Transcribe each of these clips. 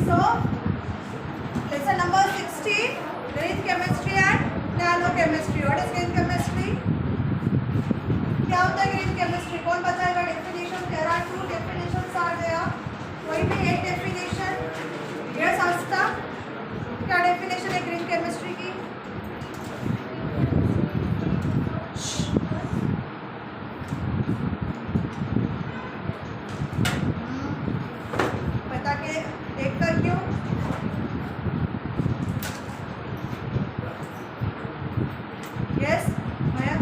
So, lesson number 16, green chemistry and nanochemistry. What is green chemistry? क्या होता है green chemistry? कौन बताएगा definition? There are two definitions are there. कोई भी एक definition? Yes, आस्था. क्या definition है green chemistry की? बता के देख कर क्यों? Yes, Maya.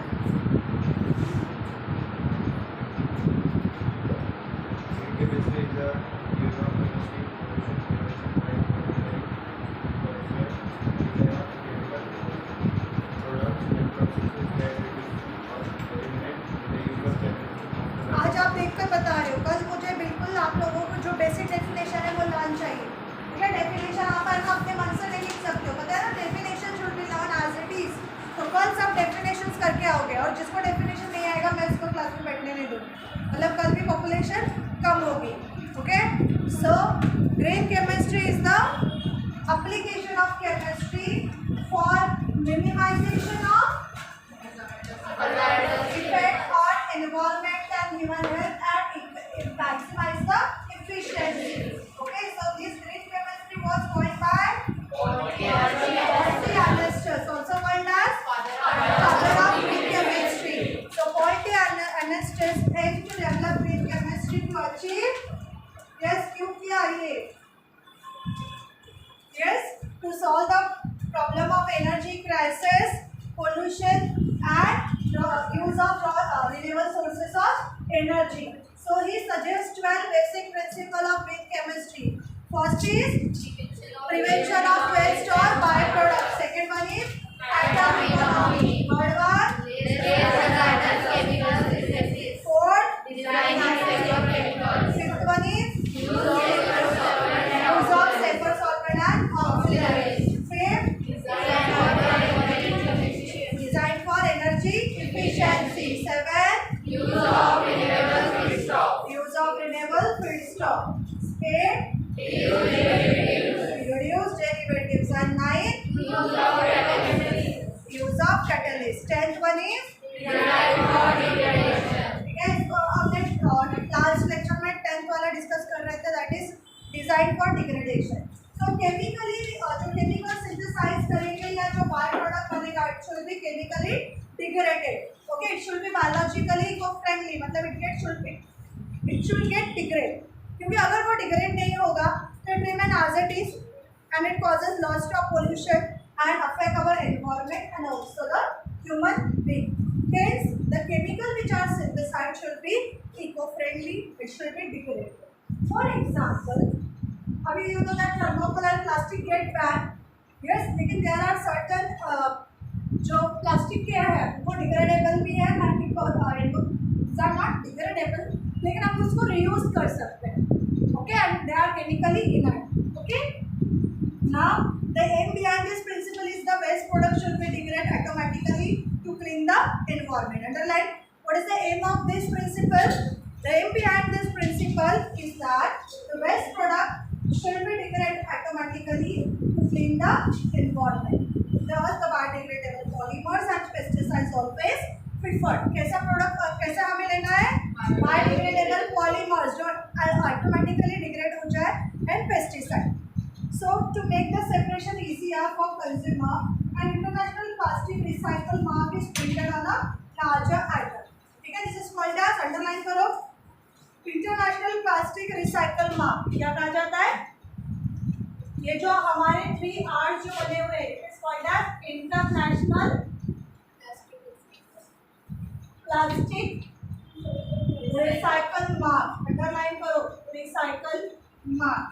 आज आप देखकर बता रहे हो, कल मुझे बिल्कुल आप लोगों को जो बेसिक डेफिनेशन है वो लाना चाहिए. ठीक है, डेफिनेशन आप अपने मन से नहीं लिख सकते हो, पता है ना. Definition should be learn as it is. तो कल सब डेफिनेशंस करके आओगे, और जिसको डेफिनेशन नहीं आएगा मैं इसको क्लास में बैठने नहीं दूँगी. मतलब कल भी पॉपुलेशन कम होगी. Okay, so green chemistry is the application of chemistry for minimization of effect on environment and human health and maximize the efficiency. Okay, so this green chemistry was coined by Paul Erastus, also called as father of green chemistry. So Paul Erastus aimed to develop green chemistry to achieve, yes, क्यों किया ये? Yes, to solve the problem of energy crisis, pollution, and use of renewable sources of energy. So he suggests 12 basic principles of green chemistry. First is prevention of waste or byproducts. Second one is atom economy. Third one, fourth, fifth one is use of safer solvent and auxiliaries. Fifth, design for energy efficiency. Seven, use of renewable feedstock. Eight, reduce derivatives. And nine, use of catalyst. Tenth one is ठीक है. इसको हमने last lecture में 10th वाला discuss कर रहे थे, that is design for degradation. तो केमिकली जो केमिकल सिंथेसाइज करेंगे या जो बाय प्रोडक्ट बनेगा, it should be chemically degraded. Okay, it should be biologically को फ्रेंडली, मतलब इट शुड गेट डिग्रेड. क्योंकि अगर वो डिग्रेड नहीं होगा तो it remain as it is and it causes loss of pollution and affect our environment and also the human being. Hence, the chemical which are synthesized should be eco-friendly. It should be degradable. For example, अभी you know that thermocol and plastic get banned. Yes, लेकिन there are certain जो plastic के हैं वो degradable भी है and these are not degradable, लेकिन हम उसको reuse कर सकते हैं. Okay, and they are chemically inert. Okay. Now, the aim behind this principle is the waste product should be degraded automatically to clean the environment. Underline, what is the aim of this principle? The aim behind this principle is that the waste product should be degraded automatically to clean the environment. Thus, the biodegradable polymers and pesticides always preferred. कैसा product कैसा हमें लेना है? Biodegradable polymers जो automatically degrade हो जाए and pesticide. So, to make the separation easier for consumer, an international plastic recycle mark is printed on a larger item. ठीक है, this is called as, underline करो, इंटरनेशनल प्लास्टिक रिसाइकल मार्क. क्या कहा जाता है? ये जो हमारे 3 R जो बने हुए हैं, it is called as international plastic recycle mark. Underline करो, रिसाइकल मार्क.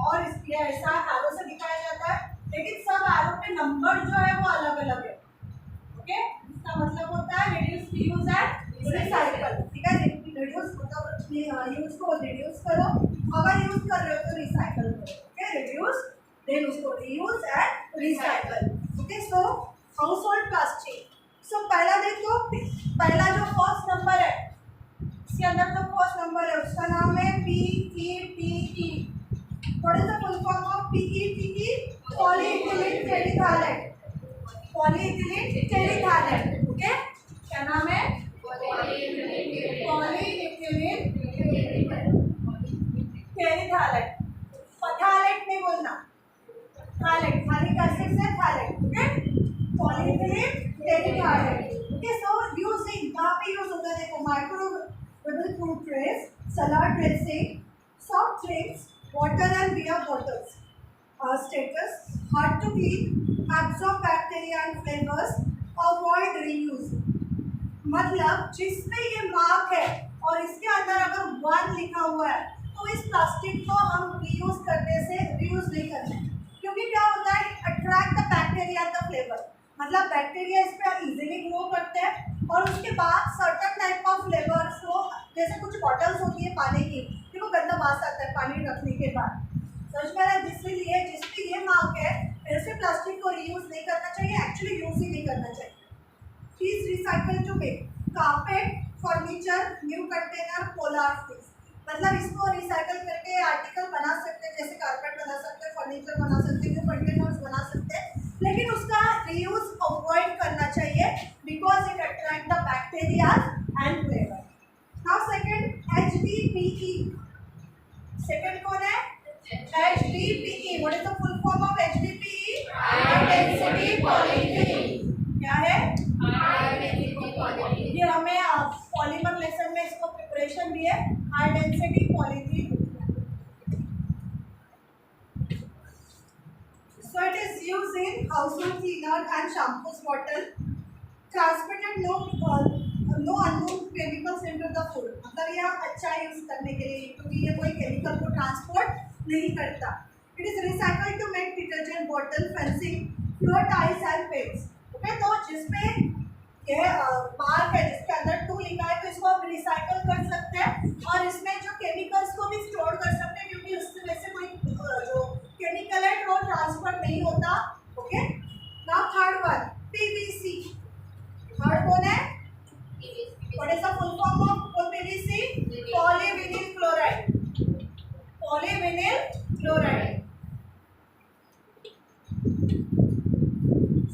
और इसलिए ऐसा एरो से दिखाया जाता है, लेकिन सब एरो पे नंबर जो है वो अलग अलग है. ओके, इसका मतलब होता है रिड्यूस, रीयूज एंड रिसाइकल. ठीक है, रिड्यूस मतलब यूज को रिड्यूस करो, अगर यूज कर रहे हो तो रिसाइकल करो. ओके, रिड्यूस देन उसको reuse and recycle. Okay, so household plastic. So पहला देखो, पहला जो फर्स्ट नंबर है, इसके अंदर जो फर्स्ट नंबर है उसका नाम है PETE. What is the full form of PETP? Polyethylene terephthalate. Polyethylene terephthalate. Okay? क्या नाम है? Polyethylene terephthalate. Phthalate नहीं बोलना. Phthalate. Phthalate acid से phthalate. Okay? Polyethylene terephthalate. Okay, so using कहाँ पे यूज होता है? देखो microwavable food trays, salad dressing, soft drinks, water and beer bottles. Status: hard to clean, absorb bacteria and flavors, avoid reuse. मतलब जिसमें ये mark है और इसके अंदर अगर 1 लिखा हुआ है तो इस प्लास्टिक को हम रीयूज करने से रीयूज नहीं करना है, क्योंकि क्या होता है? Attract the bacteria and the flavour. मतलब बैक्टीरिया इस पर इजीली ग्रो करते हैं और उसके बाद सर्टन टाइप ऑफ फ्लेवर्स को, जैसे कुछ बॉटल्स होती है पानी की, देखो गंदा वास आता है पानी रखने के बाद. समझ में आ रहा है? जिसलिए जिसपे ये मार्क है ऐसे प्लास्टिक को रीयूज नहीं करना चाहिए, एक्चुअली यूज ही नहीं करना चाहिए. Please recycle to make carpet, furniture, new container, polar fish. मतलब इसको रिसाइकल करके आर्टिकल बना सकते हैं, जैसे कारपेट बना सकते हैं, फर्नीचर बना सकते हैं, न्यू कंटेनर्स बना सकते हैं, लेकिन उसका रीयूज अवॉइड करना चाहिए because it attract the bacteria and flavour. Now second HDPE. Second कौन है? HDPE. What is the full form of HDPE? High density polythene. क्या है? High density polythene. ये हमें पॉलीमर लेसन में इसको प्रिपरेशन भी है. High density polythene. So it is used in household cleaner and shampoos bottle. Transported no unknown chemicals into the food. मतलब यह अच्छा यूज करने के लिए, क्योंकि ये कोई केमिकल को ट्रांसपोर्ट नहीं करता. It is recycled to make detergent bottle, fencing, floor tiles and paints. Okay, तो जिसमें ये मार्क है जिसके अंदर 2 लिखा है तो इसको हम रिसाइकल कर सकते हैं और इसमें जो केमिकल्स को भी स्टोर कर सकते हैं, क्योंकि उससे वैसे कोई जो केमिकल है वो ट्रांसफर नहीं होता. Okay, now third one PVC. Third कौन है? What is the full form of PVC? Polyvinyl chloride. Polyvinyl chloride.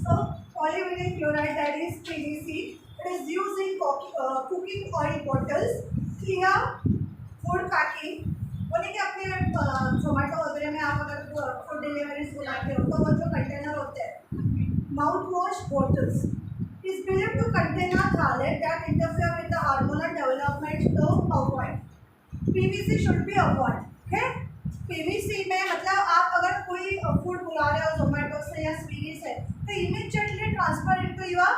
So polyvinyl chloride, that is PVC. It is used in cooking oil bottles, clear food packing. बोले कि अपने जोमेटो वगैरह में आप अगर food deliveries बुलाते हो तो वो जो कंटेनर होते हैं, mouth wash bottles, is believed to contain a phthalate that interfere with the hormonal development, so avoid. PVC should be avoid. Okay? PVC में मतलब आप अगर कोई फूड बुला रहे हो जोमेटो से या स्विगी से तो इमीडिएटली ट्रांसफर इनटू योर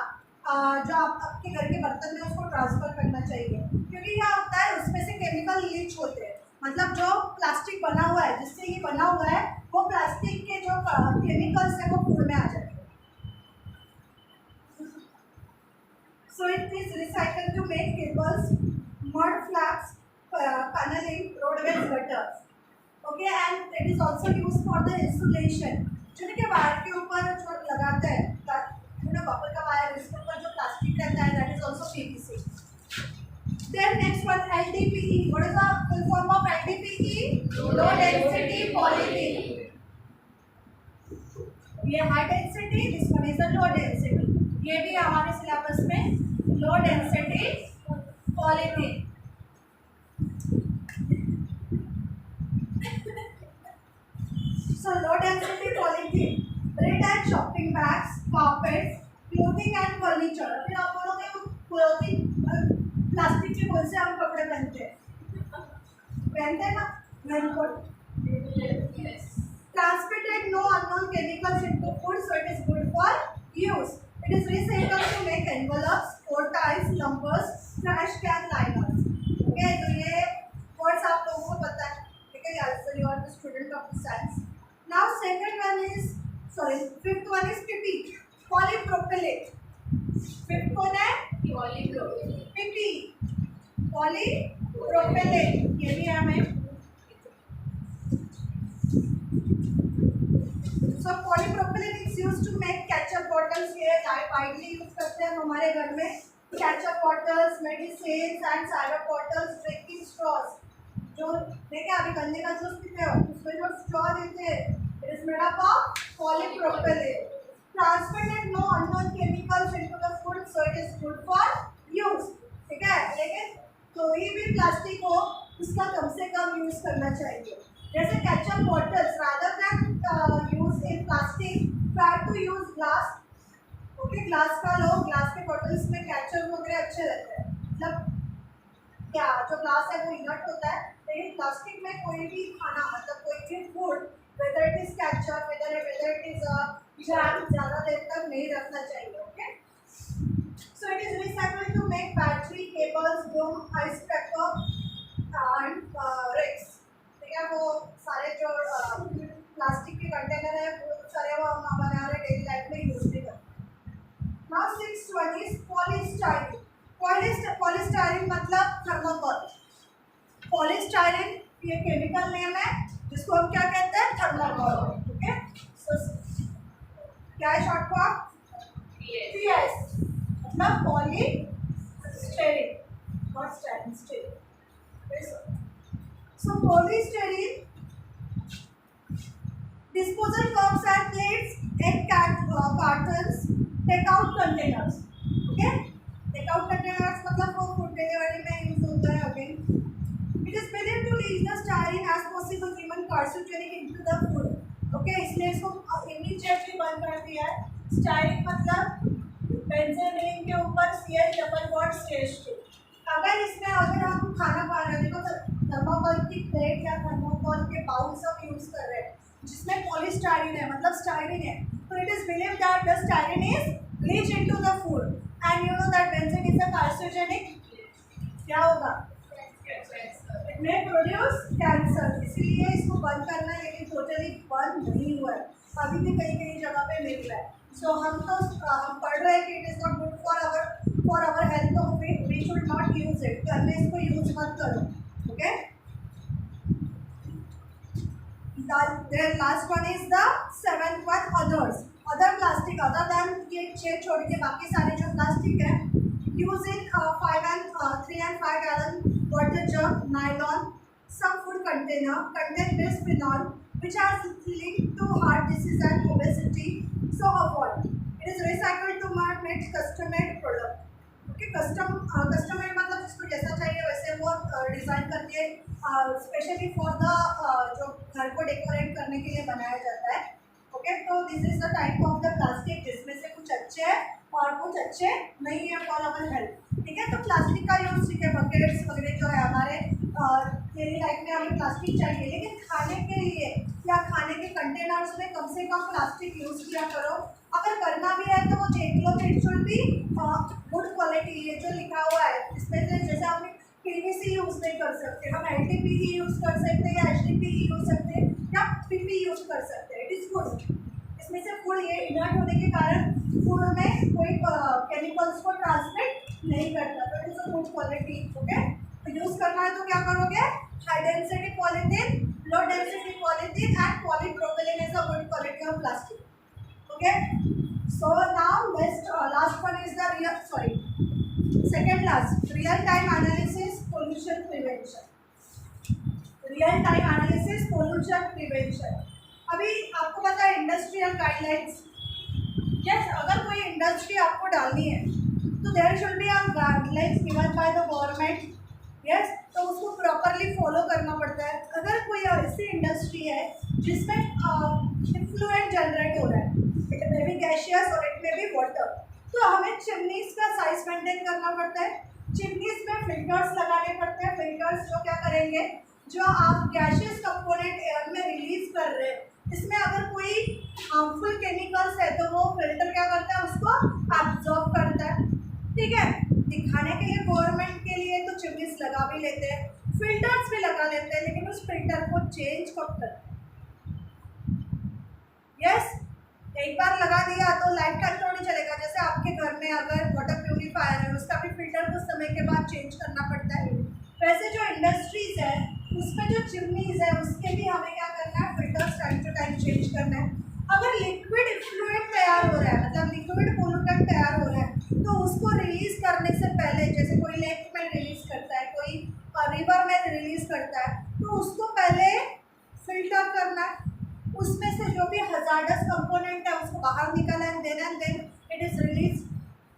जो आपके घर के बर्तन में उसको ट्रांसफर करना चाहिए, क्योंकि क्या होता है उसमें से केमिकल लीच होते हैं. मतलब जो प्लास्टिक बना हुआ है, जिससे ये बना हुआ है, वो प्लास्टिक के जो केमिकल्स है वो फूड में आ जाते हैं. So it is recycled to make cables, mud flaps, paneling, roadways, gutters. Okay, and it is also used for the insulation. जो कि वायर के ऊपर जो लगाते हैं, कॉपर का वायर, इसके ऊपर जो प्लास्टिक रहता है, that is also PVC. Then next one LDPE. What is the full form of LDPE? Low density polythene. ये high density, this one is a low density. ये भी हमारे सिलेबस में low density polythene. So low density polythene, bread and shopping bags, carpets, clothing and furniture. फिर आप बोलोगे clothing plastic के बोल से हम कपड़े पहनते हैं ना, raincoat. Transported no unknown chemicals into food, so it is good for use. It is recycled to make envelopes, coat ties, lumpers, trash can liners. Okay, तो ये words आप लोगों को पता है, ठीक है? So you are the student of the science. Now fifth one is PP, polypropylene. Fifth कौन है? PP, polypropylene. ये भी है हमें. So polypropylene is used to make ketchup bottles. ये widely यूज करते हैं हमारे घर में. Ketchup bottles, medicines and syrup bottles, drinking straws. जो देखे अभी गन्ने का जूस पीते हो उसमें जो स्ट्रॉ देते हैं it is made up of polypropylene transfer and no unknown chemicals into the food so it is good for use. ठीक है, लेकिन कोई भी प्लास्टिक हो उसका कम से कम यूज करना चाहिए। जैसे ketchup bottles rather than use in plastic try to use glass. Okay, glass का लो, ग्लास के बॉटल्स में केचप वगैरह अच्छे रहते हैं। मतलब क्या जो ग्लास है वो इनर्ट होता है, लेकिन प्लास्टिक में कोई भी खाना मतलब कोई भी food whether it is ketchup whether it is jam ज़्यादा देर तक नहीं रखना चाहिए। Okay, so it is recycled to make battery cables dome ice cracker and rakes. ठीक है, वो सारे जो प्लास्टिक के कंटेनर है वो सारे वो हम हमारे डेली लाइफ में यूज भी करते हैं। Now 6 is polystyrene. पॉलीस्टाइरीन मतलब थर्मोकोल। पॉलीस्टाइरीन ये केमिकल नेम है जिसको हम क्या कहते हैं, थर्मोकोल। ओके, सो क्या है शॉर्ट फॉर्म, पीएस मतलब polystyrene, not styrene, styrene. So polystyrene disposal cups and plates, egg cartons, take out containers. Okay, take out containers मतलब वो फूड डिलीवरी में यूज होता है। Again it is believed to release the styrene as possible given carcinogenic into the food. Okay, इसलिए इसको immediately बंद कर दिया है। स्टाइरीन मतलब बेंजीन के ऊपर CH डबल बॉन्ड CH2। अगर इसमें अगर हम खाना खा रहे हैं, देखो थर्मोकोल की प्लेट या थर्मोकोल के बाउल सब यूज कर रहे हैं जिसमें पॉलीस्टाइरीन है मतलब स्टाइरीन है, तो it is believe that the styrene is leach into the food and you know that benzene is a carcinogenic. क्या होगा, इट मे प्रोड्यूस कैंसर। इसीलिए इसको बंद करना है, लेकिन टोटली बंद नहीं हुआ है, अभी भी कई कई जगह पे मिल रहा है। सो हम पढ़ रहे हैं कि it is not good for our health, तो we should not use it. घर में इसको यूज मत करो। Okay, the last one is the 7th one, others. Other plastic other than ये 6 छोड़ के बाकी सारे जो प्लास्टिक है use in 3 and 5 gallon water jug, nylon, some food container contain bisphenol which are linked to heart disease and obesity, so avoid. It is recycled to make custom made product. Okay, custom made मतलब जिसको जैसा चाहिए वैसे वो design करके specially for the जो घर को डेकोरेट करने के लिए बनाया जाता है। ओके, तो this is the type of the plastic जिसमें से कुछ अच्छे हैं और कुछ अच्छे नहीं है फॉर अवर हेल्थ। ठीक है, तो प्लास्टिक का यूज ठीक है, बकेट्स वगैरह जो है हमारे डेली लाइफ में हमें प्लास्टिक चाहिए, लेकिन खाने के लिए या खाने के कंटेनर्स में कम से कम प्लास्टिक यूज़ किया करो। अगर करना भी है तो वो देख लो कि it should be good quality. ये जो लिखा हुआ है इसमें से जैसे हम PVC यूज़ नहीं कर सकते, हम LDPE यूज़ कर सकते हैं या HDPE यूज़ सकते हैं या PP यूज़ कर सकते हैं। It is good. इसमें से फूड ये इनर्ट होने के कारण फूड में कोई केमिकल्स को ट्रांसमिट नहीं करता, तो it is a good quality. Okay, तो यूज़ करना है तो क्या करोगे, high density polythene, low density polythene and polypropylene is a good quality of plastic. Okay, so now last one is the second last real time analysis pollution prevention. Real time analysis pollution prevention. अभी आपको पता है industrial guidelines. Yes, अगर कोई industry आपको डालनी है तो there should be a guidelines given by the government. Yes, तो उसको प्रॉपरली फॉलो करना पड़ता है। अगर कोई ऐसी इंडस्ट्री है जिसमें इफ्लुएंट जनरेट हो रहा है, इट मे बी गैशियस और इट मे बी वाटर, तो हमें चिमनीज का साइज मेंटेन करना पड़ता है। चिमनीज में फिल्टर्स लगाने पड़ते हैं। फिल्टर्स जो क्या करेंगे, जो आप गैशियस कंपोनेंट एयर में रिलीज कर रहे हैं, इसमें अगर कोई हार्मफुल केमिकल्स है तो वो फिल्टर क्या करता है, उसको एब्जॉर्ब करता है। ठीक है, दिखाने के लिए गवर्नमेंट के लिए तो चिमनीज लगा भी लेते हैं, फिल्टर्स भी लगा लेते हैं, लेकिन उस फिल्टर को चेंज कब करते हैं? यस, एक बार लगा दिया तो लाइफ टाइम तो नहीं चलेगा। जैसे आपके घर में अगर वाटर प्यूरिफायर है उसका भी फिल्टर कुछ समय के बाद चेंज करना पड़ता है, वैसे जो इंडस्ट्रीज है उसमें जो चिमनीज है उसके भी हमें क्या करना है, filters time to time change करना है। अगर लिक्विड इफ्लुएंट तैयार हो रहा है, मतलब लिक्विड पोल्यूटेंट तैयार हो रहा है, तो उसको रिलीज करने से पहले, जैसे कोई लेक में रिलीज करता है, कोई रिवर में रिलीज करता है, तो उसको पहले फिल्टर करना है, उसमें से जो भी हजार्डस कंपोनेंट है उसको बाहर निकालना है, then it is release.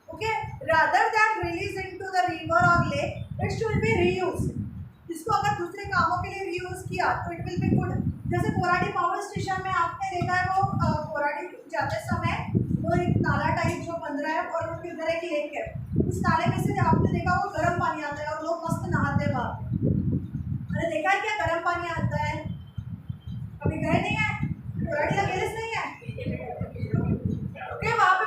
Okay, rather than release into the river और lake, it should be reuse. इसको अगर दूसरे कामों के लिए रीयूज किया तो इट विल बी गुड। जैसे कोराडी पावर स्टेशन में आपने देखा है, वो कोराडी जाते समय वो एक नाला टाइप जो बन रहा है और उसके उधर एक लेक है, उस नाले में से आपने देखा वो गर्म पानी आता है और लोग मस्त नहाते हैं वहाँ पे। अरे देखा है क्या गर्म पानी आता है? कभी गए नहीं है? कोराडी का गिलिस नहीं है? ओके, वहाँ पे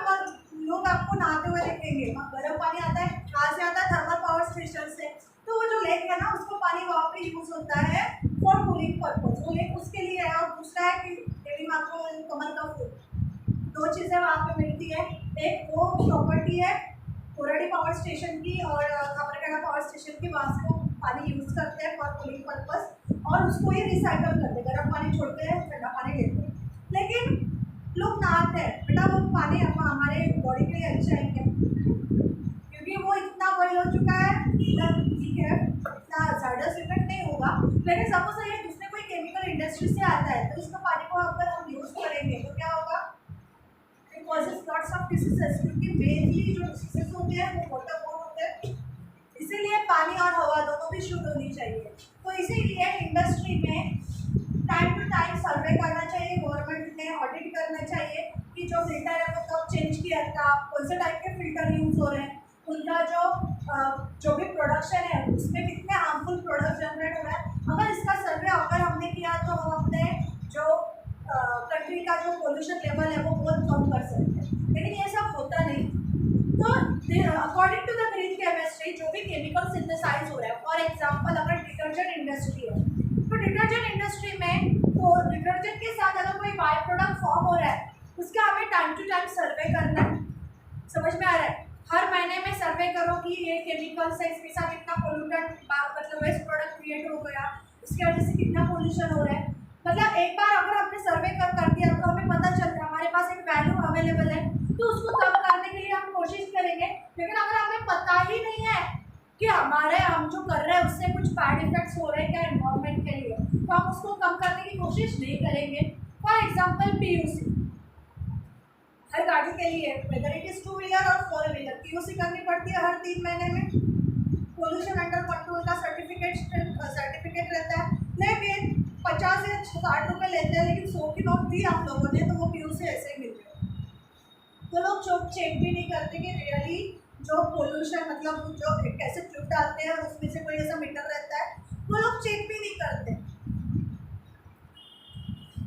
लोग आपको नहाते हुए देखेंगे, वहाँ गर्म पानी आता है। कहाँ से आता है? थर्मल पावर स्टेशन से। तो वो जो लेक है ना, उसको पानी वहाँ पे यूज होता है फॉर कूलिंग पर्पज, वो लेक उसके लिए है। और दूसरा है कि देवी माँ को कमल का फूल, दो चीज़ें वहाँ पे मिलती है। एक वो प्रॉपर्टी है कोराडी पावर स्टेशन की और खामरखेड़ा पावर स्टेशन की, वहाँ से वो पानी यूज़ करते हैं फॉर कूलिंग पर्पज और उसको ही रिसाइकल करते हैं, गर्म पानी छोड़ते हैं, ठंडा पानी लेते हैं। लेकिन लोग नहाते हैं, बेटा वो पानी हमारे बॉडी के लिए अच्छा है क्या? क्योंकि वो इतना बॉइल हो चुका है, ठीक है, इतना ज़्यादा इफेक्ट नहीं होगा। लेकिन सपोज ये दूसरे कोई केमिकल इंडस्ट्री से आता है तो इसका पानी को अगर हम यूज़ करेंगे तो क्या होगा? It causes lots of diseases, क्योंकि मेनली जो डिसीजेस होते हैं वो वाटरबोर्न होते हैं। इसीलिए पानी और हवा दोनों भी शुद्ध होनी चाहिए। तो इसीलिए इंडस्ट्री में टाइम टू टाइम सर्वे करना चाहिए, गवर्नमेंट ने ऑडिट करना चाहिए कि जो फिल्टर है वो कब चेंज किया था, कौन से टाइप के फिल्टर यूज़ हो रहे हैं, उनका जो भी प्रोडक्शन है उसमें कितने हार्मफुल प्रोडक्ट जनरेट हो रहा है। अगर इसका सर्वे अगर हमने किया तो हम अपने जो कंट्री का जो पोल्यूशन लेवल है वो बहुत कम कर सकते हैं। लेकिन ये सब होता नहीं। तो according to the green chemistry जो भी केमिकल सिंथेसाइज हो रहा है, फॉर एग्जांपल अगर डिटर्जेंट इंडस्ट्री है तो डिटर्जेंट इंडस्ट्री में तो डिटर्जेंट के साथ अगर कोई बाय प्रोडक्ट फॉर्म हो रहा है उसका हमें टाइम टू टाइम सर्वे करना है। समझ में आ रहा है? हर महीने में सर्वे करो कि ये केमिकल से इसके साथ इतना पोल्यूटेंट मतलब वेस्ट प्रोडक्ट क्रिएट हो गया, इसकी वजह से कितना पोल्यूशन हो रहा है। मतलब एक बार अगर हमने सर्वे कर दिया तो हमें पता चल रहा है, हमारे पास एक वैल्यू अवेलेबल है, तो उसको कम करने के लिए हम कोशिश करेंगे। लेकिन अगर हमें पता ही नहीं है कि हम जो कर रहे हैं उससे कुछ बैड इफेक्ट्स हो रहे हैं क्या एनवायरमेंट के लिए, तो हम उसको कम करने की कोशिश नहीं करेंगे। फॉर एग्जाम्पल पीयूसी, हर गाड़ी के लिए वेदर इट इज 2 व्हीलर और 4 व्हीलर पीयूसी करनी पड़ती है हर 3 महीने में। पोल्यूशन अंडर कंट्रोल का सर्टिफिकेट रहता है। लेकिन 50 या 60 रुपये लेते हैं, लेकिन 100 की नोट दी आप लोगों ने तो वो पीयूसी ऐसे ही मिल गए। तो लोग चेक भी नहीं करते कि रियली जो पोल्यूशन मतलब जो कैसे ट्यूब डालते हैं और उसमें से कोई ऐसा मीटर रहता है, वो लोग चेक भी नहीं करते।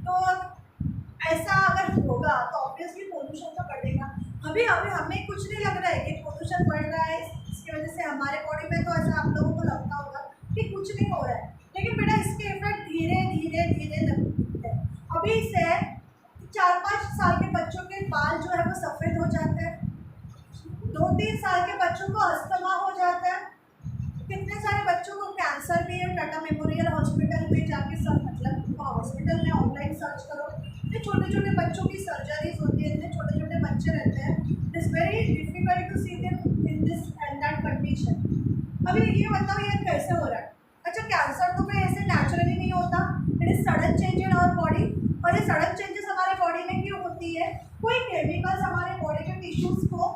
तो ऐसा अगर होगा तो ऑब्वियसली पोल्यूशन तो बढ़ेगा। अभी हमें कुछ नहीं लग रहा है कि पोल्यूशन बढ़ रहा है, इसकी वजह से हमारे बॉडी में तो ऐसा आप लोगों को लगता होगा कि कुछ नहीं हो रहा है, लेकिन बेटा इसके इफेक्ट धीरे धीरे लगते हैं। अभी से 4-5 साल के बच्चों के बाल जो है वो सफ़ेद हो जाते हैं, 2-3 साल के बच्चों को अस्थमा हो जाता है, कितने सारे बच्चों को कैंसर भी है। टाटा मेमोरियल हॉस्पिटल में जाके मतलब हॉस्पिटल में ऑनलाइन सर्च करो, इतने छोटे छोटे बच्चों की सर्जरीज होती है, इतने छोटे छोटे बच्चे रहते हैं। It is very difficult to see them in this and that condition. अभी ये बताओ ये कैसे हो रहा है? अच्छा, कैंसर तो कोई ऐसे नेचुरली नहीं होता, it is sudden change in our body. और ये सडन चेंजेस हमारे बॉडी में क्यों होती है? कोई केमिकल्स हमारे बॉडी के टिश्यूज़ को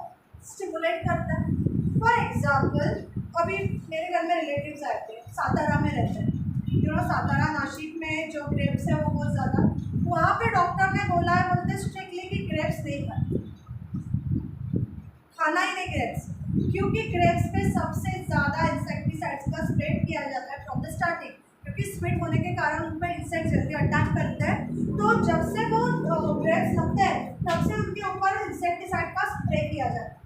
स्टिमुलेट करता है। फॉर एग्जाम्पल अभी मेरे घर में रिलेटिव्स आए थे, सातारा में रहते हैं, सातारा नासिक में जो ग्रेप्स है वो बहुत ज़्यादा, वहाँ पे डॉक्टर ने बोला है, बोलते स्ट्रिक्टली कि ग्रेप्स नहीं खाना ही नहीं ग्रेप्स, क्योंकि ग्रेप्स पे सबसे ज़्यादा इंसेक्टिसाइड्स का स्प्रे किया जाता है फ्रॉम द स्टार्टिंग, क्योंकि स्वीट होने के कारण उन पर इंसेक्ट जल्दी अटैक करते हैं। तो जब से वो ग्रेप्स लगते हैं तब से उनके ऊपर इंसेक्टिसाइड का स्प्रे किया जाता है।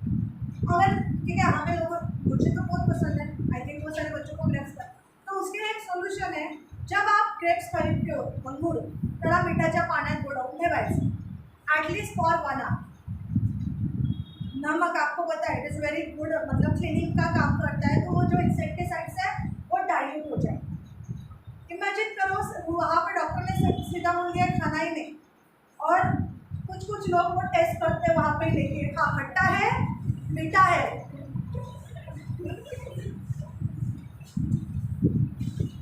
अगर ठीक है, हमें लोगों मुझे तो बहुत पसंद है, आई थिंक बहुत सारे बच्चों को ग्रेप्स का, तो उसके लिए एक सोल्यूशन है। जब आप ग्रेप्स खरीदते हो अंगूर त्याला मिठाच्या पाण्यात बुडवून ठेवायचं ॲटलिस्ट फॉर 1 आवर। नमक आपको पता है इट इज़ वेरी गुड, मतलब क्लीनिंग का काम करता है, तो वो जो इंसेक्टिसाइड्स है वो डाइल्यूट हो जाए। इमेजिन करो वहाँ पे डॉक्टर ने सीधा बोल दिया खाना ही नहीं, और कुछ लोग वो टेस्ट करते हैं वहाँ पे लेके, हाँ खट्टा है मीठा है,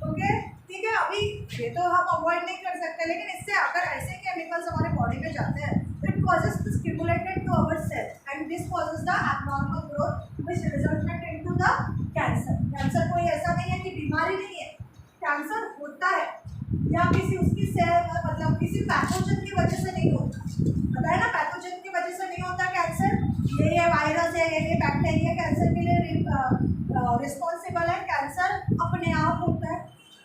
ओके ठीक है। अभी ये तो हम अवॉइड नहीं कर सकते, लेकिन इससे अगर ऐसे केमिकल्स हमारे बॉडी में जाते हैं, it causes stimulated to our cell and this causes the abnormal growth which resulted into the cancer. Cancer कोई ऐसा नहीं है कि बीमारी नहीं है, कैंसर होता है या किसी उसकी सेल मतलब किसी पैथोजन की वजह से नहीं होता, पता है ना, पैथोजन की वजह से नहीं होता कैंसर, ये वायरस है, ये बैक्टीरिया कैंसर के लिए रिस्पॉन्सिबल है, कैंसर अपने आप होता है,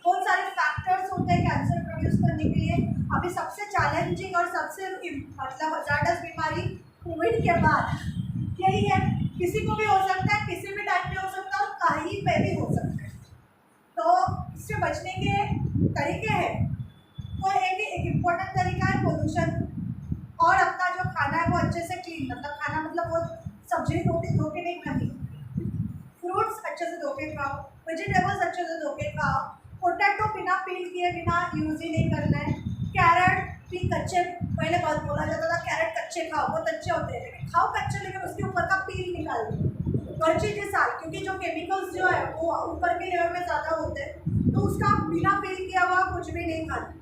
बहुत सारे फैक्टर्स होते हैं कैंसर प्रोड्यूस करने के लिए। अभी सबसे चैलेंजिंग और सबसे मतलब हजार्डस बीमारी कोविड के बाद यही है, किसी को भी हो सकता है, किसी भी टाइम में हो सकता है और कहीं पे भी हो सकता है। तो इससे बचने के तरीके हैं, तो एक इम्पोर्टेंट तरीका है पोल्यूशन, और अपना जो खाना है वो अच्छे से क्लीन, मतलब खाना मतलब वो सब्जी रोटी धो के नहीं खानी, फ्रूट्स अच्छे से धो के खाओ, वेजिटेबल्स अच्छे से धो के खाओ, पोटैटो बिना पील किए बिना यूज ही नहीं करना है, कैरेट भी कच्चे, पहले बहुत बोला जाता था कैरेट कच्चे खाओ बहुत अच्छे होते हैं, लेकिन खाओ कच्चे लेकिन उसके ऊपर का पील निकाल दो पर्ची के साथ, क्योंकि जो केमिकल्स जो है वो ऊपर के लेवल में ज़्यादा होते हैं, तो उसका बिना पील किया हुआ कुछ भी नहीं खाना।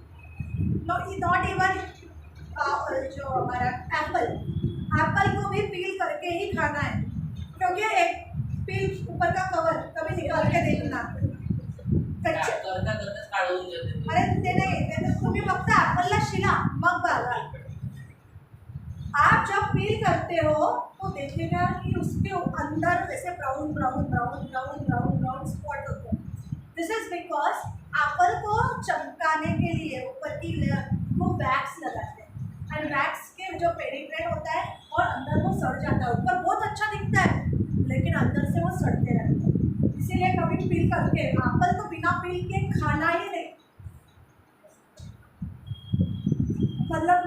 नॉट इवन जो हमारा एप्पल को भी पील करके ही खाना है, क्योंकि एक पील ऊपर का कवर कभी निकाल के देखना कच्चे, अरे ते नाही, तुम्ही फक्त ॲपलला शिला मग बघा, आप जब पील करते हो तो देखिएगा कि उसके अंदर जैसे brown brown brown brown brown brown spot होते हैं। दिस इज बिकॉज एप्पल को चमकाने के लिए ऊपर की लेयर वो वैक्स लगाते हैं, एंड वैक्स के जो पेनिट्रेट होता है और अंदर वो सड़ जाता है, ऊपर बहुत अच्छा दिखता है लेकिन अंदर से वो सड़ते रहते हैं, इसीलिए कभी पील करके एप्पल तो बिना पील के खाना ही नहीं। मतलब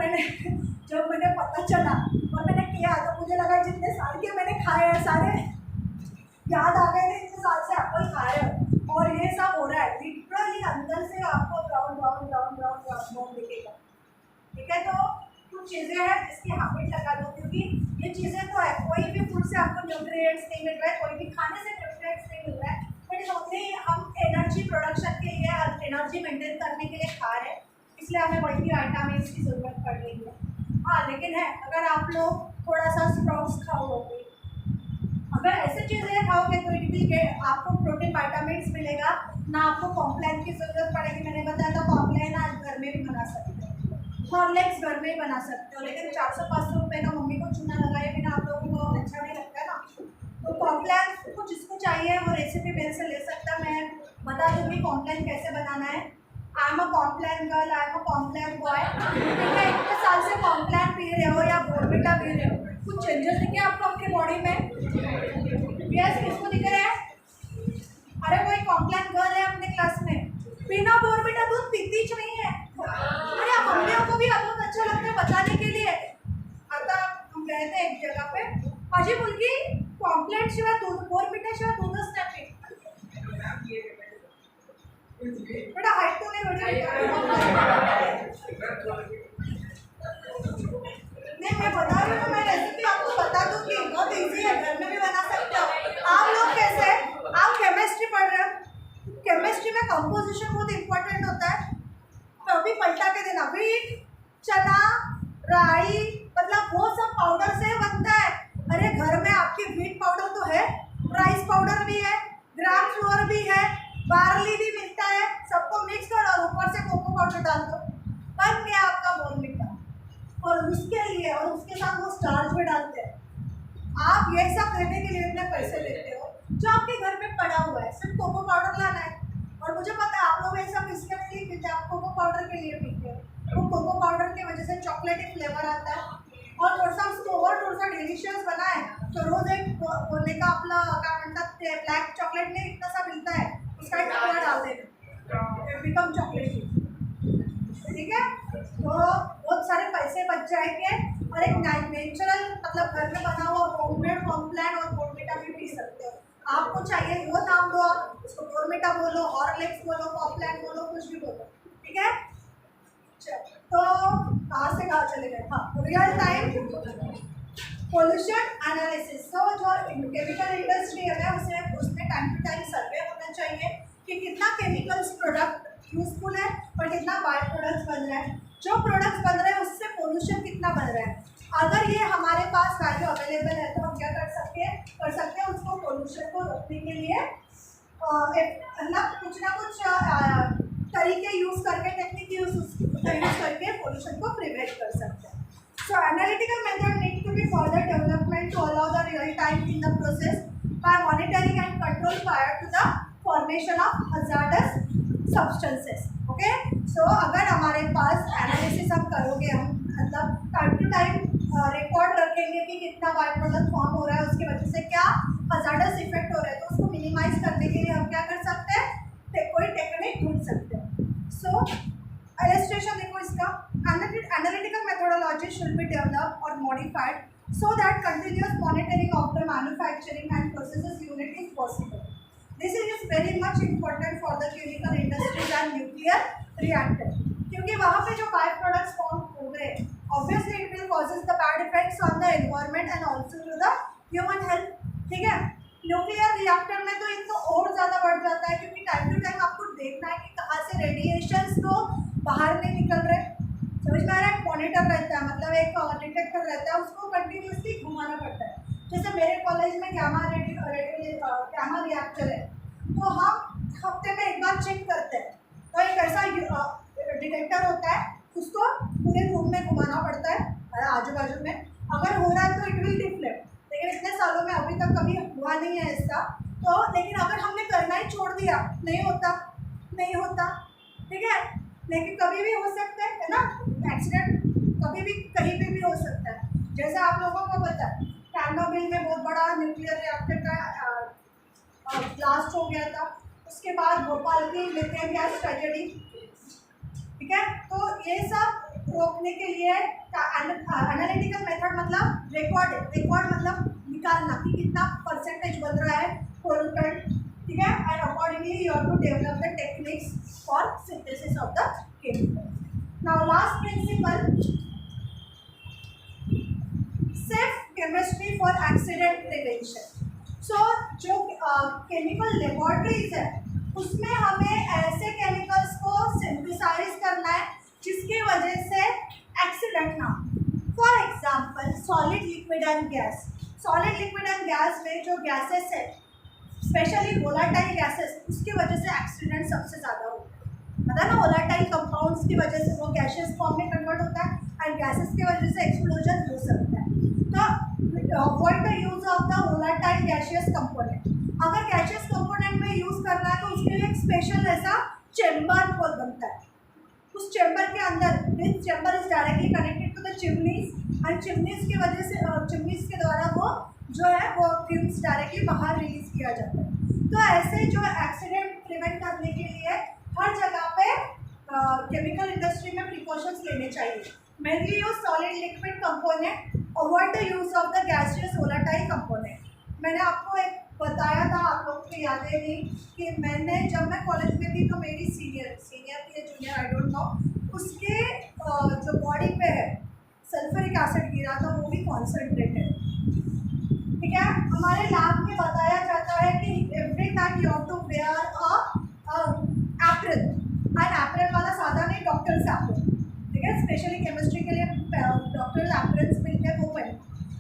जब मैंने पता चला और मैंने किया तो मुझे लगा जितने साल के मैंने खाए हैं सारे याद आ गए थे, इतने साल से एप्पल खा रहे हो और ये सब हो रहा है, लिटरली अंदर से आपको brown brown brown brown brown दिखेगा। ठीक है, तो कुछ चीज़ें हैं जिसकी हैबिट लगा दो, क्योंकि ये चीज़ें तो है, कोई भी फूड से आपको न्यूट्रिएंट्स नहीं मिल रहा है, कोई भी खाने से न्यूट्रिएंट्स नहीं मिल रहा है, बट ओनली हम एनर्जी प्रोडक्शन के लिए और एनर्जी मेंटेन करने के लिए खा रहे हैं, इसलिए हमें मल्टीविटामिन्स की ज़रूरत पड़ रही है। हाँ, लेकिन है अगर आप लोग थोड़ा सा स्प्राउट्स खाओगे, अगर ऐसे चीज़ें खाओगे तो इट विल गेट, आपको प्रोटीन विटामिन्स मिलेगा, ना आपको कॉम्प्लान की ज़रूरत पड़ेगी। मैंने बताया था कॉम्प्लान आप घर में भी बना सकते हो, हॉर्लिक्स घर में ही बना सकते हो, लेकिन 400-500 रुपये का मम्मी को चूना लगाए बिना आप लोगों को अच्छा नहीं लगता है ना, तो कॉम्प्लान को जिसको चाहिए वो रेसिपी मेरे से ले सकता है, मैं बता दूँगी कॉम्प्लान कैसे बनाना है। I am a Complan girl, I am a Complan boy, ठीक है, इतने साल से कॉम्प्लान पी रहे हो या बोर्नविटा पी रहे हो, कुछ चेंजेस दिखे आपको आपकी बॉडी में? यस, किसको दिख रहे हैं? अरे कोई कॉम्प्लान गर्ल है अपने क्लास में, बिना बोर्नविटा दूध पीती ही नहीं है। अरे मम्मियों को भी बहुत अच्छा लगता है बताने के लिए। आता हम गए थे एक जगह पे, माझी मुलगी कॉम्प्लान शिवाय दूध, बोर्नविटा शिवाय दूधच नाही पीत। बेटा हाइट तो नहीं बढ़ी, नहीं मैं बता रही हूँ, मैं रेसिपी आपको बता दूँगी, बहुत इजी है, घर में भी बना सकते हो। आप लोग कैसे, आप केमिस्ट्री पढ़ रहे हो, केमिस्ट्री में कंपोजिशन बहुत इंपॉर्टेंट होता है, तो अभी पलटा के देना, व्हीट, चना, राई, मतलब वो सब पाउडर से बनता है। अरे घर में आपकी व्हीट पाउडर तो है, राइस पाउडर भी है, ग्राम फ्लोर भी है, बार्ली भी मिलता है, सबको मिक्स करो और ऊपर से कोको पाउडर डाल दो, बन गया आपका बोर्नविटा। और उसके लिए और उसके साथ वो स्टार्च भी डालते हैं। आप ये सब करने के लिए इतने पैसे लेते हो, जो आपके घर में पड़ा हुआ है, सिर्फ कोको पाउडर लाना है। और मुझे पता है आप लोग ये सब इसके लिए पीते, आप कोको पाउडर के लिए पीते हो, वो कोको पाउडर की वजह से चॉकलेटी फ्लेवर आता है, और थोड़ा सा उसको और थोड़ा सा डिलिशियस बनाए तो रोज एक बोलने का अपना क्या म्हणतात ते ब्लॅक चॉकलेट में इतना सा मिलता है, उसका एक टुकड़ा डाल देना, बिकम चॉकलेटी। ठीक है, तो बहुत सारे पैसे बच जाएंगे और एक नेचुरल मतलब घर में बना हुआ होममेड कॉम्प्लान और बोर्नविटा भी पी सकते हो। आपको चाहिए वो नाम दो, आप उसको बोर्नविटा बोलो, हॉर्लिक्स बोलो, कॉम्प्लान बोलो, कुछ भी बोलो। ठीक है, तो कहाँ से कहाँ चले गए? हाँ, रियल टाइम पोल्यूशन एनालिसिस। तो जो केमिकल इंडस्ट्री है उसमें टाइम टू टाइम सर्वे होना चाहिए कि कितना केमिकल्स प्रोडक्ट यूजफुल है पर कितना बाय प्रोडक्ट्स बन रहा है, जो प्रोडक्ट्स बन रहे हैं उससे पोल्यूशन कितना बन रहा है। अगर ये हमारे पास वैल्यू अवेलेबल है तो हम क्या कर सकते हैं उसको पोल्यूशन को रोकने के लिए मतलब कुछ ना कुछ तरीके यूज़ करके, टेक्निक यूज़ करके पोल्यूशन को प्रिवेंट कर सकते हैं। So analytical method need to be further development to allow the real time in the process by monitoring and control prior to the formation of hazardous substances. Okay? So अगर हमारे पास analysis हम करोगे, हम मतलब time to time record रखेंगे कि कितना by product form हो रहा है, उसकी वजह से क्या हजार्डस इफेक्ट हो रहा है, तो उसको मिनिमाइज करने के लिए हम क्या कर सकते हैं, कोई टेक्निक ढूंढ सकते हैं। सो illustration देखो इसका, analytical methodology should be developed or modified so that continuous monitoring of the manufacturing and processes unit is possible. This is very much important for the chemical industries and nuclear reactor, क्योंकि वहाँ पे जो by products form हो गए obviously it will causes the bad effects on the environment and also to the human health। ठीक है, nuclear reactor में तो इनको और ज़्यादा बढ़ जाता है, क्योंकि टाइम टू टाइम आपको देखना है कि कहाँ से रेडिएशंस तो बाहर नहीं निकल रहे। समझ में आ रहा है, मॉनिटर रहता है, मतलब एक डिटेक्टर रहता है, उसको कंटिन्यूसली घुमाना पड़ता है। जैसे मेरे कॉलेज में गैमा रिएक्टर है, तो हम हफ्ते में एक बार चेक करते हैं। तो एक ऐसा डिटेक्टर होता है, उसको पूरे रूम में घुमाना पड़ता है आजू बाजू में, अगर हो रहा है तो इट विल डिफ्लेक्ट। लेकिन इतने सालों में अभी तक कभी हुआ नहीं है ऐसा, तो लेकिन अगर हमने करना ही छोड़ दिया नहीं होता। ठीक है, लेकिन कभी भी हो सकता है ना एक्सीडेंट, कभी भी कहीं पे भी हो सकता है। जैसे आप लोगों को पता है चेरनोबिल में बहुत बड़ा न्यूक्लियर रिएक्टर का ब्लास्ट हो गया था, उसके बाद भोपाल की मीथेन गैस ट्रेजेडी। ठीक है, तो ये सब रोकने के लिए एनालिटिकल मेथड मतलब रिकॉर्ड मतलब निकालना कि कितना परसेंटेज बन रहा है पोल्यूटेंट। ठीक है, and accordingly you have to develop the techniques for synthesis of the chemical. Now last principle, safe chemistry for accident prevention. So जो केमिकल लेबोरेटरीज है उसमें हमें ऐसे केमिकल्स को सिंथेसाइज करना है जिसकी वजह से एक्सीडेंट ना हो। For example solid liquid and gas. Solid liquid and gas में जो गैसेस है, स्पेशली वोलाटाइल गैसेस, उसकी वजह से एक्सीडेंट सबसे ज़्यादा होता है। मतलब ना वोलाटाइल कंपाउंड्स की वजह से वो गैसेस फॉर्म में कन्वर्ट होता है एंड गैसेस की वजह से एक्सप्लोजन हो सकता है। तो avoid the use of the volatile gaseous component. अगर गैसियस कंपोनेंट में यूज़ करना है तो उसके लिए एक स्पेशल ऐसा चेम्बर होल बनता है। उस चेम्बर के अंदर, this chamber is directly connected to the chimneys and chimneys की वजह से चिमनीज के द्वारा वो जो है वो फ्यूम्स डायरेक्टली बाहर रिलीज किया जाता है। तो ऐसे जो एक्सीडेंट प्रिवेंट करने के लिए हर जगह पे केमिकल इंडस्ट्री में प्रिकॉशंस लेने चाहिए। Mainly use solid liquid component, avoid the use of the gaseous volatile component. मैंने आपको एक बताया था, आप लोगों को याद है नहीं कि मैंने जब मैं कॉलेज में थी तो मेरी सीनियर थी या जूनियर आई डोंट नो, उसके जो बॉडी पे है सल्फ्यूरिक एसिड गिरा था, वो भी कॉन्सेंट्रेटेड। ठीक है, हमारे लैब में बताया जाता है कि every time you have to wear apron, and apron वाला सादा नहीं, डॉक्टर्स एप्रन। ठीक है, स्पेशली केमिस्ट्री के लिए डॉक्टर्स एप्रन्स मिलते हैं, वो पहने।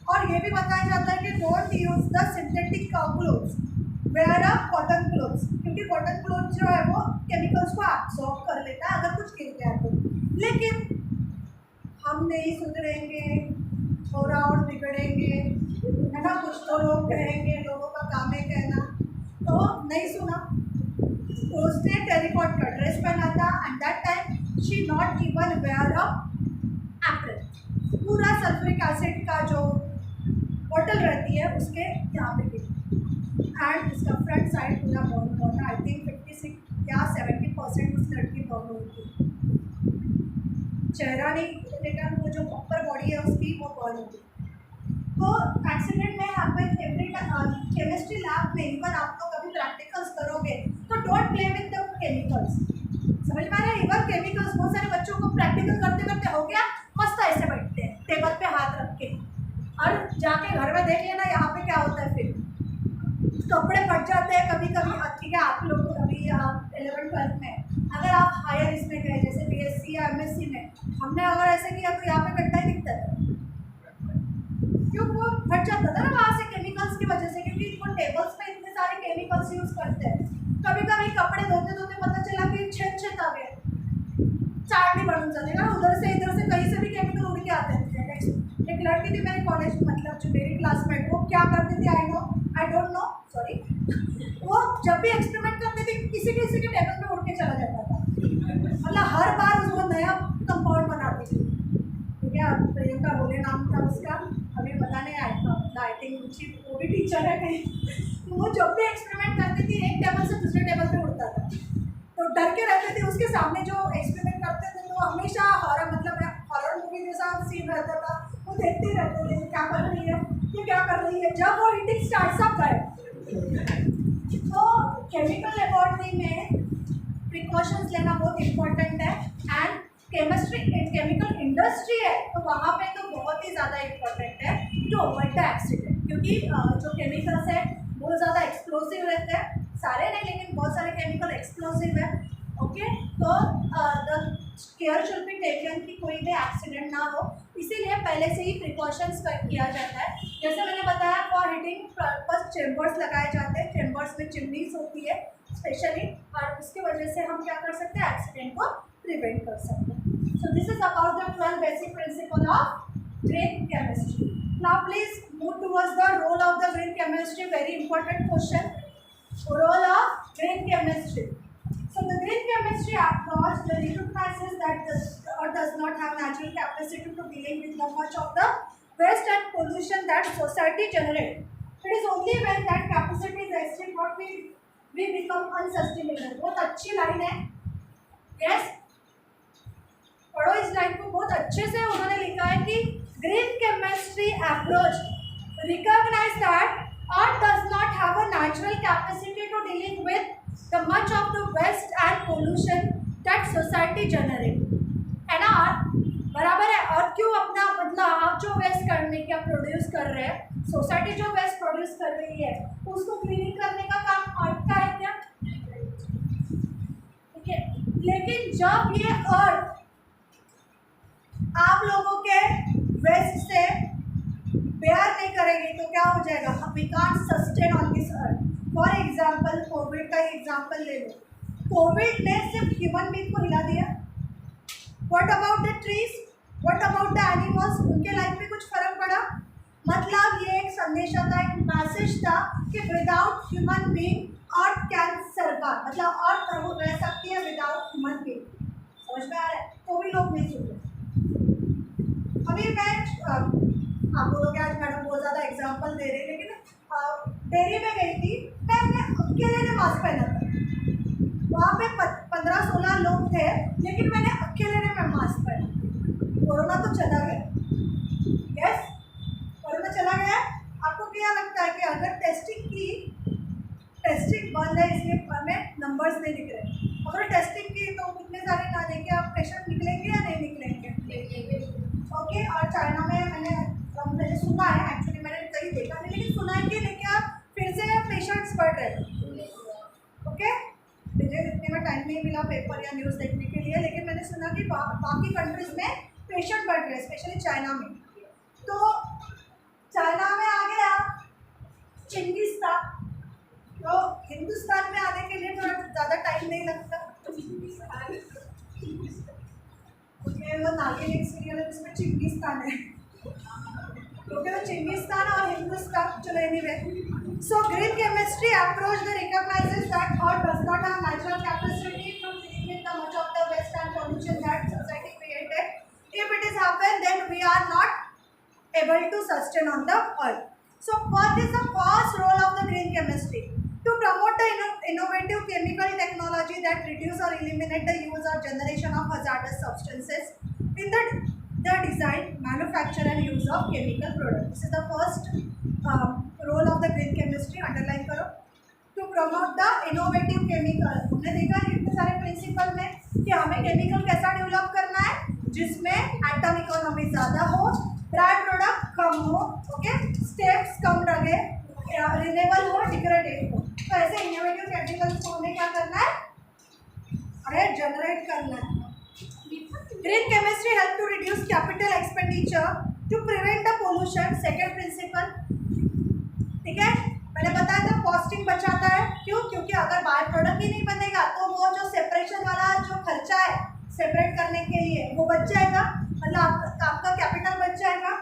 और ये भी बताया जाता है कि don't use the synthetic clothes, wear a cotton clothes, क्योंकि कॉटन क्लोथ जो है वो केमिकल्स को एब्सॉर्ब कर लेता है अगर कुछ गिर गया तो। लेकिन हम नहीं सुधरेंगे, थोड़ा और बिगड़ेंगे, है ना। कुछ तो लोग कहेंगे, लोगों का काम है कहना, तो नहीं सुना। तो उसने टेरिकॉट का ड्रेस पहना था and that time she not even wear a apron. पूरा सल्फ्यूरिक एसिड का जो बॉटल रहती है उसके यहाँ पे गिरी एंड इसका फ्रंट साइड पूरा बर्न हुआ था। आई थिंक 56 या 70% उस लड़की बर्न हुई थी। चेहरा नहीं, लेकिन वो जो अपर बॉडी है उसकी वो बर्न हुई। तो एक्सीडेंट में हैपन एवरी केमिस्ट्री लैब में। इवन आप लोग कभी प्रैक्टिकल्स करोगे तो don't play with the chemicals. समझ में आ रहा है? इवन केमिकल्स, बहुत सारे बच्चों को प्रैक्टिकल करते करते हो गया, मस्त ऐसे बैठते हैं टेबल पे हाथ रख के, और जाके घर में देख लेना यहाँ पे क्या होता है। फिर कपड़े फट जाते हैं कभी कभी। ठीक है, आप लोग अभी 11th-12th में अगर आप हायर इसमें गए, जैसे BSc या MSc में हमने अगर ऐसे किया तो यहाँ पे गड्ढा ही दिखता था, क्यों? वो हट जाता था ना वहाँ से केमिकल्स की वजह से, क्योंकि वो टेबल्स पे इतने सारे केमिकल्स यूज करते हैं। कभी कभी कपड़े धोते धोते पता चला कि छेद आ गया, चाटनी बनून जाते ना, उधर से इधर से कहीं से भी केमिकल उड़ के आते थे। एक लड़की थी मेरे कॉलेज, मतलब जो मेरी क्लासमेट, वो क्या करती थी, आई डोंट नो, सॉरी, वो जब भी एक्सपेरिमेंट करती थी किसी किसी के टेबल पे उड़ के चला जाता था, मतलब हर बार उसको नया कंपाउंड बनाती थी। ठीक है, प्रियंका बोले नाम था उसका, अभी पता नहीं आया, आई थिंक वो भी टीचर है कहीं। तो वो जब भी एक्सपेरिमेंट करती थी एक टेबल से दूसरे टेबल पे उड़ता था, तो डर के रहते थे उसके सामने जो एक्सपेरिमेंट करते थे, तो हमेशा हॉरर, मतलब हॉरर मूवी जैसा सीन रहता था, वो देखते ही रहते थे क्या कर रही है, ये क्या कर रही है। जब वो हीटिंग स्टार्ट अप है, तो केमिकल लेबोरेटरी में प्रिकॉशंस लेना बहुत इम्पोर्टेंट है। एंड केमिस्ट्री केमिकल इंडस्ट्री है तो वहाँ पे तो बहुत ही ज़्यादा इम्पोर्टेंट है टू अवॉइड द एक्सीडेंट, क्योंकि जो केमिकल्स है बहुत ज़्यादा एक्सप्लोसिव रहते हैं, सारे नहीं लेकिन बहुत सारे केमिकल एक्सप्लोसिव है। ओके, तो the care should be taken कि कोई भी एक्सीडेंट ना हो, इसीलिए पहले से ही प्रिकॉशंस किया जाता है। जैसे मैंने बताया, फॉर हीटिंग पर्पस चेम्बर्स लगाए जाते हैं, चेम्बर्स में चिमनीज होती है स्पेशली, और उसकी वजह से हम क्या कर सकते हैं, एक्सीडेंट को प्रिवेंट कर सकते हैं। So this is about the 12 basic principle of green chemistry. Now please move towards the role of the green chemistry, very important question, role of green chemistry. So the green chemistry approach recognizes that the earth does not have natural capacity to dealing with the much of the waste and pollution that society generates. It is only when that capacity is exceeded what we become unsustainable. बहुत अच्छी line है, yes? पढ़ो इस line को, बहुत अच्छे से उन्होंने लिखा है कि green chemistry approach recognize that earth does not have a natural capacity to dealing with the much of the waste and pollution that society generate, है ना? बराबर है। और क्यों अपना, मतलब आप जो वेस्ट करने का प्रोड्यूस कर रहे हैं, सोसाइटी जो वेस्ट प्रोड्यूस कर रही है उसको क्लीनिंग करने का काम अर्थ का है क्या? ठीक है, लेकिन जब ये अर्थ आप लोगों के वेस्ट से बेयर नहीं करेगी तो क्या हो जाएगा, we can't sustain on this earth. For example, COVID का ही एग्जाम्पल ले लो, कोविड ने सिर्फ ह्यूमन बींग को हिला दिया, what about the trees, what about the animals, उनके लाइफ में कुछ फर्क पड़ा? मतलब ये एक संदेशा था, एक मैसेज था कि without human being earth can survive, मतलब अर्थ रह सकती है विदाउट ह्यूमन बींग। समझ में आ रहा है? तो भी लोग नहीं सुन रहे। अभी मैं आप बोलोगे आज मैडम बहुत ज़्यादा एग्जाम्पल दे रही है, लेकिन डेयरी में गई थी, मैं अकेले ने मास्क पहना था, वहाँ पे 15-16 लोग थे, लेकिन मैंने अकेले ने मास्क पहना। कोरोना तो चला गया, यस, कोरोना चला गया। आपको क्या लगता है कि अगर टेस्टिंग बंद है इसलिए हमें नंबर्स नहीं दिख रहे, अगर टेस्टिंग की तो कितने सारे ना देखे आप पेशेंट निकलेंगे या नहीं निकलेंगे? ओके, और चाइना में मैंने सुना है, एक्चुअली मैंने कहीं देखा नहीं, लेकिन सुना है कि लेकिन फिर से पेशेंट्स बढ़ रहे हैं। ओके, मुझे इतने में टाइम नहीं मिला पेपर या न्यूज़ देखने के लिए, लेकिन मैंने सुना कि बाकी कंट्रीज़ में पेशेंट बढ़ रहे हैं, स्पेशली चाइना में। तो चाइना में आ गया चिंगिस्तान, तो हिंदुस्तान में आने के लिए थोड़ा ज़्यादा टाइम नहीं लगता। वो नागिन एक सीरियल है जिसमें चिंगिस्तान है, क्योंकि तो चिंगिस्तान और हिंदुस्तान, चलो anyway. So green chemistry approach the recognises that earth does not have natural capacity to deal with the much of the waste and pollution that society created. If it is happen then we are not able to sustain on the earth. So what is the first role of the green chemistry? To promote the innovative chemical technology that reduce or eliminate the use or generation of hazardous substances in the design, manufacture and use of chemical products. This is the first role of the green chemistry. Underline करो. To promote the innovative chemical. हमने देखा इतने सारे principal में कि हमें chemical कैसा develop करना है जिसमें एटम इकोनॉमी ज़्यादा हो, ड्राई प्रोडक्ट कम हो, ओके, स्टेप्स कम लगे, रिन्यूएबल हो, डिग्रेडेड हो। तो ऐसे इनोवेटिव केमिकल्स को हमें क्या करना है, अरे जनरेट करना है। Green chemistry help to reduce capital expenditure to prevent the pollution, second principle. ठीक है, मैंने बताया था कॉस्टिंग बचाता है, क्यों? क्योंकि अगर बाय प्रोडक्ट ही नहीं बनेगा तो वो जो सेपरेशन वाला जो खर्चा है सेपरेट करने के लिए वो बच जाएगा, मतलब आपका कैपिटल बच जाएगा।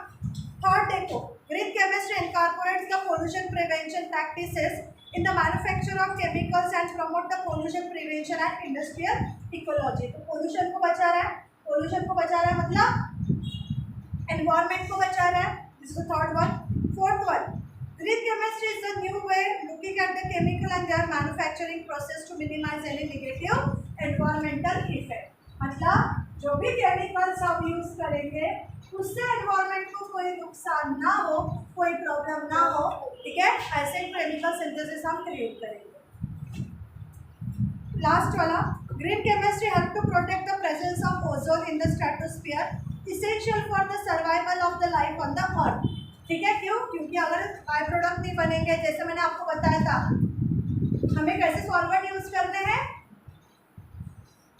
थर्ड देखो, green chemistry incorporates the pollution prevention practices in the manufacture of chemicals and promote the pollution prevention and industrial ecology। तो पोल्यूशन को बचा रहा है, पोल्यूशन को बचा रहा है मतलब एनवायरमेंट को बचा रहा है। This is the third one. Fourth one, green chemistry is the new way looking at the chemical and their manufacturing process to minimise any negative environmental effect. मतलब जो भी केमिकल्स हम यूज करेंगे उससे एनवायरमेंट को कोई नुकसान ना हो, कोई प्रॉब्लम ना हो। ठीक है, ऐसे ही केमिकल सिंथेसिस हम क्रिएट करेंगे। लास्ट वाला, green chemistry help to protect the presence of ozone in the stratosphere, essential for the survival of the life on the earth. ठीक है, क्यों? क्योंकि अगर बाय प्रोडक्ट नहीं बनेंगे, जैसे मैंने आपको बताया था, हमें कैसे सॉल्वेंट यूज करने हैं।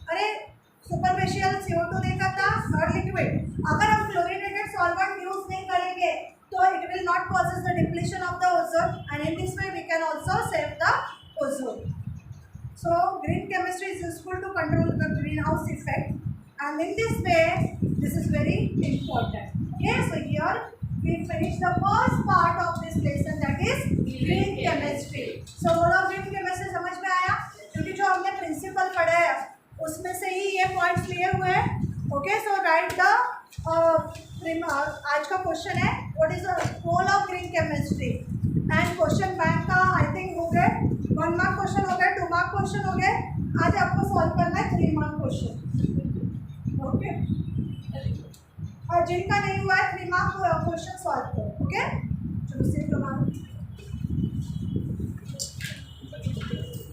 अरे सुपरफिशियल CO2 देखा था, नॉट लिक्विड। अगर हम क्लोरीनेटेड सॉल्वेंट यूज नहीं करेंगे तो it will not causes the depletion of the ozone and in this way we can also save the ozone. So green chemistry is useful to control the green house effect and in this way this is very important. Okay, so here we finish the first part of this lesson, that is green chemistry। so बोलो green chemistry समझ में आया? क्योंकि जो हमने principal पढ़े हैं उसमें से ही ये पॉइंट्स क्लियर हुए। ओके, सो राइट द आज का क्वेश्चन है what is the role of green chemistry and question bank का आई थिंक हो गए 1 मार्क क्वेश्चन हो गए, 2 मार्क क्वेश्चन हो गए। आज आपको सॉल्व करना है 3 मार्क क्वेश्चन। ओके, और जिनका नहीं हुआ है 3 मार्क क्वेश्चन सॉल्व करो।